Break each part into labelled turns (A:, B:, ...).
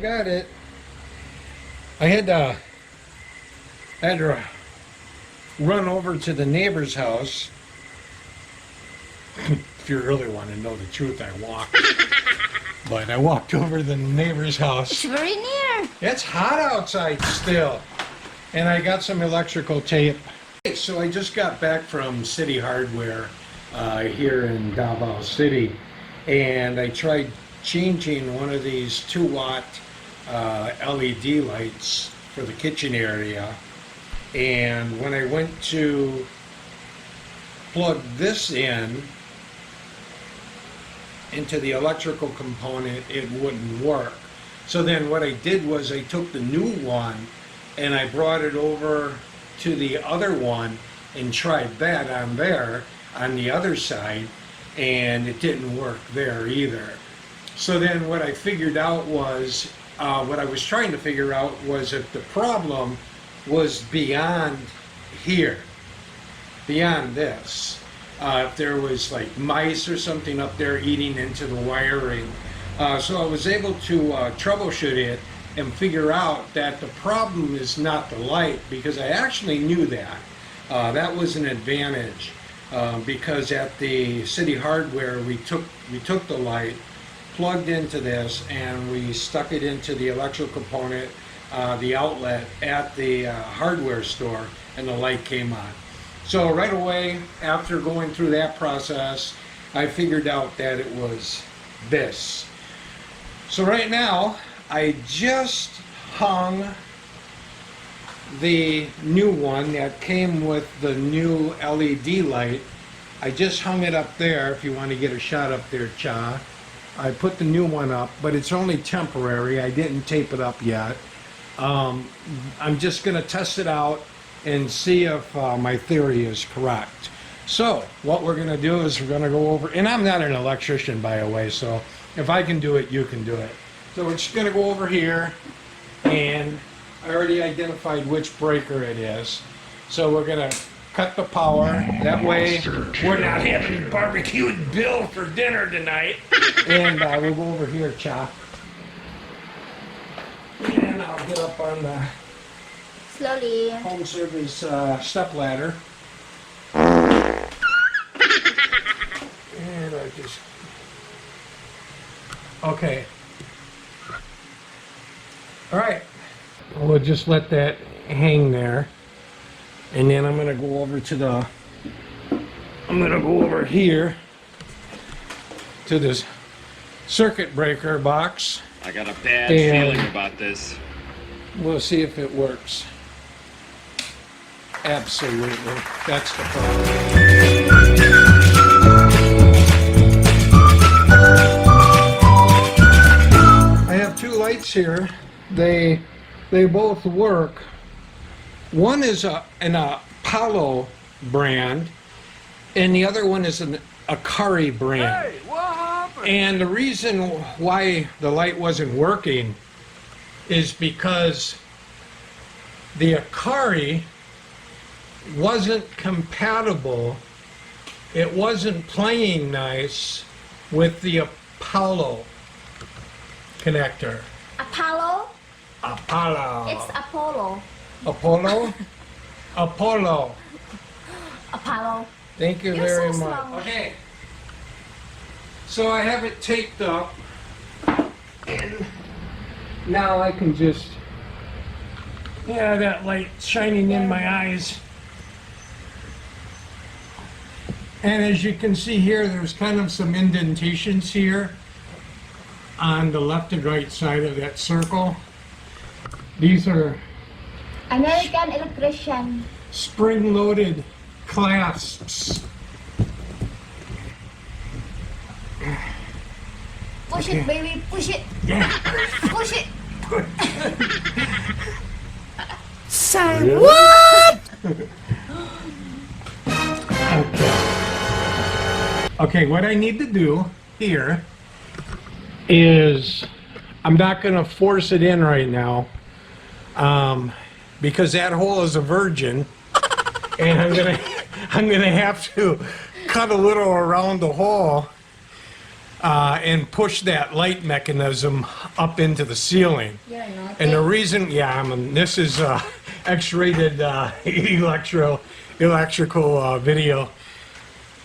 A: got it. I had to run over to the neighbor's house. If you really want to know the truth, I walked. But I walked over to the neighbor's house.
B: It's very near.
A: It's hot outside still. And I got some electrical tape. So I just got back from City Hardware here in Davao City. And I tried changing one of these 2-watt LED lights for the kitchen area. And when I went to plug this into the electrical component, it wouldn't work. So then what I did was I took the new one and I brought it over to the other one and tried that on there on the other side, and it didn't work there either. So then what I figured out was, what I was trying to figure out was if the problem was beyond here, beyond this. If there was like mice or something up there eating into the wiring. So I was able to troubleshoot it and figure out that the problem is not the light, because I actually knew that. That was an advantage, because at the City Hardware we took the light, plugged into this, and we stuck it into the electrical component, the outlet at the hardware store, and the light came on. So right away, after going through that process, I figured out that it was this. So right now, I just hung the new one that came with the new LED light. I just hung it up there, if you want to get a shot up there, Cha. I put the new one up, but it's only temporary. I didn't tape it up yet. I'm just going to test it out and see if my theory is correct. So what we're going to do is we're going to go over, and I'm not an electrician, by the way, so if I can do it, you can do it. So we're just going to go over here, and I already identified which breaker it is. So we're going to cut the power. That way we're not having barbecued Bill for dinner tonight. And we'll go over here, Cha. And I'll get up on the
B: Slowly.
A: home service step ladder. And I just... Okay. Alright. We'll just let that hang there. And then I'm going to go over to the... I'm going to go over here to this circuit breaker box.
C: I got a bad feeling about this.
A: We'll see if it works. Absolutely. That's the problem. I have two lights here. They both work. One is an Apollo brand, and the other one is a Cari brand.
C: Hey, what happened?
A: And the reason why the light wasn't working is because the Cari wasn't compatible. It wasn't playing nice with the Apollo connector.
B: Apollo?
A: Apollo.
B: It's Apollo.
A: Apollo? Apollo.
B: Apollo.
A: Thank you
B: You're
A: very
B: so
A: much.
B: slow.
A: Okay. So I have it taped up, and now I can just, yeah, that light shining in my eyes. And as you can see here, there's kind of some indentations here on the left and right side of that circle. These are
B: American electrician.
A: spring-loaded clasps.
B: Push it, baby. Push it.
A: Yeah.
B: Push it.
A: Say what? Okay, what I need to do here is, I'm not going to force it in right now, because that hole is a virgin, and I'm gonna have to cut a little around the hole and push that light mechanism up into the ceiling.
B: You're naughty.
A: And the reason, this is X-rated electrical video,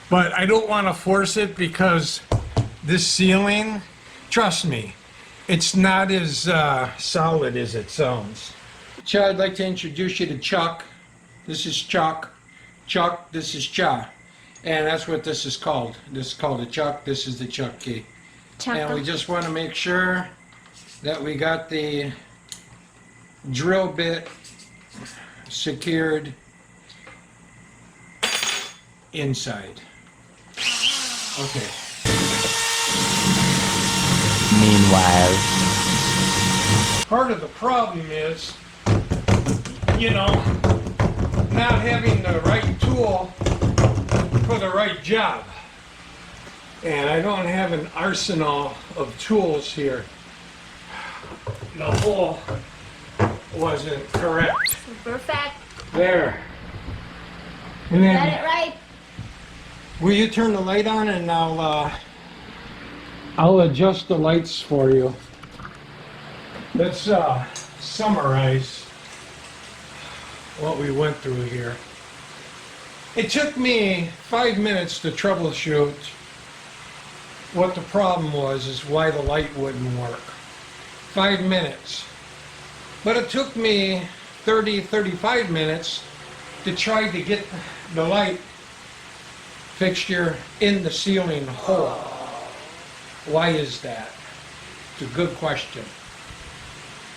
A: but I don't want to force it because this ceiling, trust me, it's not as solid as it sounds. Cha, I'd like to introduce you to Chuck. This is Chuck. Chuck, this is Cha. And that's what this is called. This is called a Chuck. This is the Chuck key. And we just want to make sure that we got the drill bit secured inside. Okay.
D: Meanwhile,
A: Part of the problem is, not having the right tool for the right job. And I don't have an arsenal of tools here. The hole wasn't correct.
B: Perfect.
A: There. And
B: Got
A: then,
B: it right.
A: will you turn the light on and I'll adjust the lights for you. Let's summarize what we went through here. It took me 5 minutes to troubleshoot what the problem was, is why the light wouldn't work. 5 minutes. But it took me 35 minutes to try to get the light fixture in the ceiling hole. Why is that? It's a good question.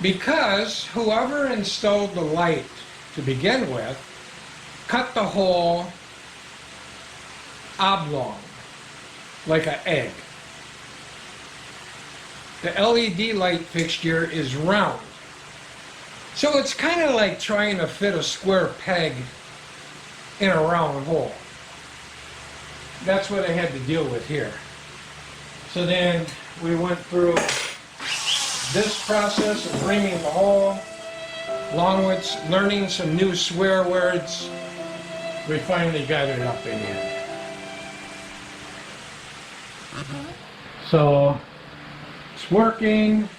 A: Because whoever installed the light to begin with cut the hole oblong, like an egg. The LED light fixture is round. So it's kind of like trying to fit a square peg in a round hole. That's what I had to deal with here. So then we went through this process of ringing the hole, along with learning some new swear words. We finally got it up in here. So it's working.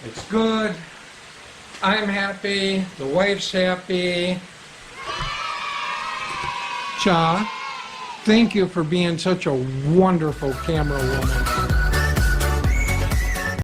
A: It's good. I'm happy. The wife's happy. Cha, thank you for being such a wonderful camera woman.